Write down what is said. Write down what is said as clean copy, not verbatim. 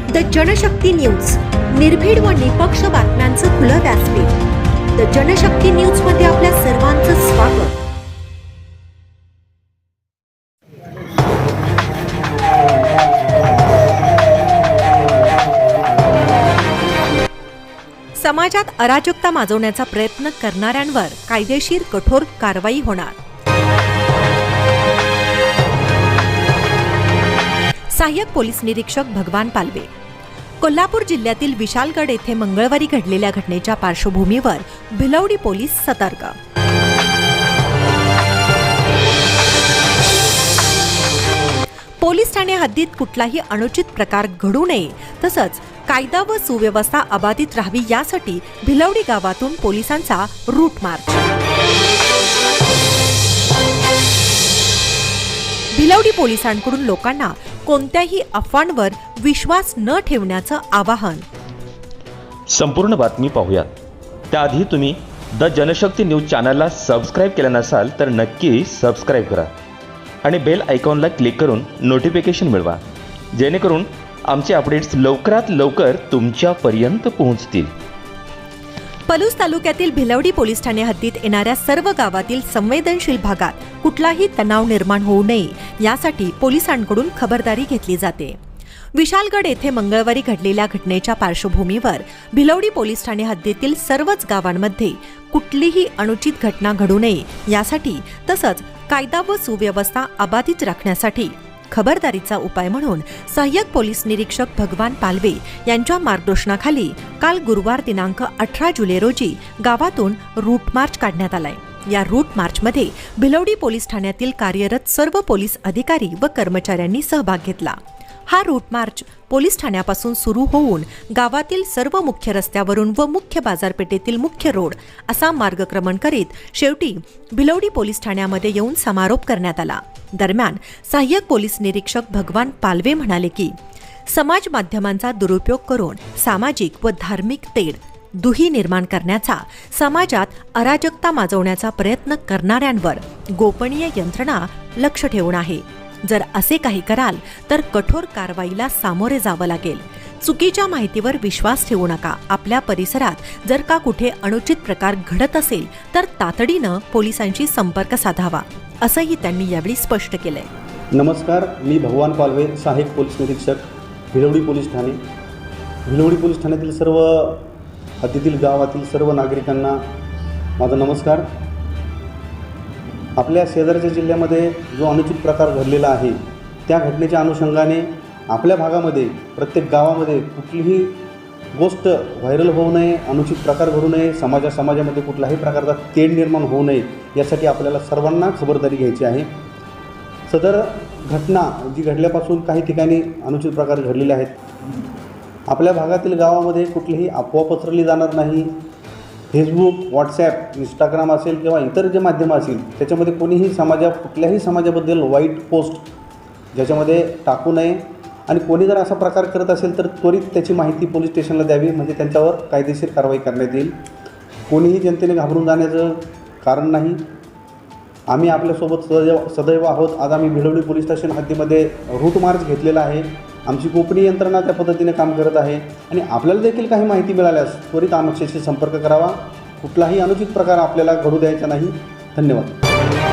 The Janshakti news, निर्भीड व निपक्ष बातम्यांचं खुलं व्यासपीठ। द जनशक्ती न्यूज मध्ये आपल्या सर्वांचं स्वागत। समाजात अराजकता माजवण्याचा प्रयत्न करणाऱ्यांवर कायदेशीर कठोर कारवाई होणार। सहाय्यक पोलीस निरीक्षक भगवान पालवे। कोल्हापूर जिल्ह्यातील विशालगड येथे मंगळवारी घडलेल्या घटनेच्या पार्श्वभूमीवर भिलवडी पोलीस सतर्क। पोलीस ठाणे हद्दीत कुठलाही अनुचित प्रकार घडू नये तसंच कायदा व सुव्यवस्था अबाधित राहावी यासाठी भिलवडी गावातून पोलिसांचा रूट मार्च। भिलवडी पोलिसांकडून लोकांना कोणत्याही अफवांवर विश्वास न ठेवण्याचं आवाहन। संपूर्ण बातमी पाहूयात त्याआधी तुम्ही द जनशक्ती न्यूज चॅनलला सबस्क्राईब केलं नसाल तर नक्की सबस्क्राईब करा आणि बेल आयकॉनला क्लिक करून नोटिफिकेशन मिळवा, जेणेकरून आमचे अपडेट्स लवकरात लवकर तुमच्यापर्यंत पोहोचतील। पलूस तालुक्यातील भिलवडी पोलीस ठाणे हद्दीत येणाऱ्या सर्व गावातील संवेदनशील भागात कुठलाही तणाव निर्माण होऊ नये यासाठी पोलिसांकडून खबरदारी घेतली जाते। विशालगड येथे मंगळवारी घडलेल्या घटनेच्या पार्श्वभूमीवर भिलवडी पोलीस ठाणे हद्दीतील सर्वच गावांमध्ये कुठलीही अनुचित घटना घडू नये यासाठी तसंच कायदा व सुव्यवस्था अबाधित राखण्यासाठी खबरदारीचा उपाय म्हणून सहाय्यक पोलीस निरीक्षक भगवान पालवे यांच्या मार्गदर्शनाखाली काल गुरुवार दिनांक 18 जुलै रोजी गावातून रूट मार्च काढण्यात आलाय। या रूट मार्चमध्ये भिलवडी पोलीस ठाण्यातील कार्यरत सर्व पोलीस अधिकारी व कर्मचाऱ्यांनी सहभाग घेतला। हा रूट मार्च पोलीस ठाण्यापासून सुरू होऊन गावातील सर्व मुख्य रस्त्यावरून व मुख्य बाजारपेठेतील मुख्य रोड असा मार्गक्रमण करीत शेवटी भिलवडी पोलीस ठाण्यामध्ये येऊन समारोप करण्यात आला। दरम्यान सहाय्यक पोलीस निरीक्षक भगवान पालवे म्हणाले की समाज माध्यमांचा दुरुपयोग करून सामाजिक व धार्मिक तेढ दुही निर्माण करण्याचा, समाजात अराजकता माजवण्याचा प्रयत्न करणाऱ्यांवर गोपनीय यंत्रणा लक्ष ठेवून आहे। जर असे काही कराल तर कठोर कारवाईला सामोरे जावं लागेल। चुकीच्या माहितीवर विश्वास ठेवू नका। आपल्या परिसरात जर का कुठे अनुचित प्रकार घडत असेल तर तातडीनं पोलिसांशी संपर्क साधावा, असंही त्यांनी यावेळी स्पष्ट केलंय। नमस्कार, मी भगवान पालवे, सहाय्यक पोलीस निरीक्षक, भिलवडी पोलीस ठाणे। भिलवडी पोलीस ठाण्यातील सर्व हद्दीतील गावातील सर्व नागरिकांना माझा नमस्कार। आपल्या शेजारच्या जिल्ह्यामध्ये जो अनुचित प्रकार घडलेला आहे त्या घटनेच्या अनुषंगाने आपल्या भागामध्ये प्रत्येक गावामध्ये कुठलीही गोष्ट व्हायरल होऊ नये, अनुचित प्रकार घडू नये, समाजामध्ये कुठल्याही प्रकारचा तेढ निर्माण होऊ नये यासाठी आपल्याला सर्वांना खबरदारी घ्यायची आहे। सदर घटना जी घडल्यापासून काही ठिकाणी अनुचित प्रकार घडलेले आहेत। आपल्या भागातील गावामध्ये कुठलीही अफवा पसरली जाणार नाही। फेसबुक, व्हॉट्सॲप, इंस्टाग्राम असेल किंवा इतर जे माध्यमं असतील त्याच्यामध्ये कोणीही कुठल्याही समाजाबद्दल वाईट पोस्ट ज्याच्यामध्ये टाकू नये आणि कोणी जर असा प्रकार करत असेल तर त्वरित त्याची माहिती पोलीस स्टेशनला द्यावी, म्हणजे त्यांच्यावर कायदेशीर कारवाई करण्यात येईल। कोणीही जनतेने घाबरून जाण्याचं कारण नाही। आम्ही आपल्यासोबत सदैव आहोत। आज आम्ही भिलवडी पोलीस स्टेशन हद्दीमध्ये रूट मार्च घेतलेला आहे। आमची गोपनीय यंत्रणा त्या पद्धतीने काम करत आहे आणि आपल्याला देखील काही माहिती मिळाल्यास त्वरित आमच्याशी संपर्क करावा। कुठलाही अनुचित प्रकार आपल्याला घडू द्यायचा नाही। धन्यवाद।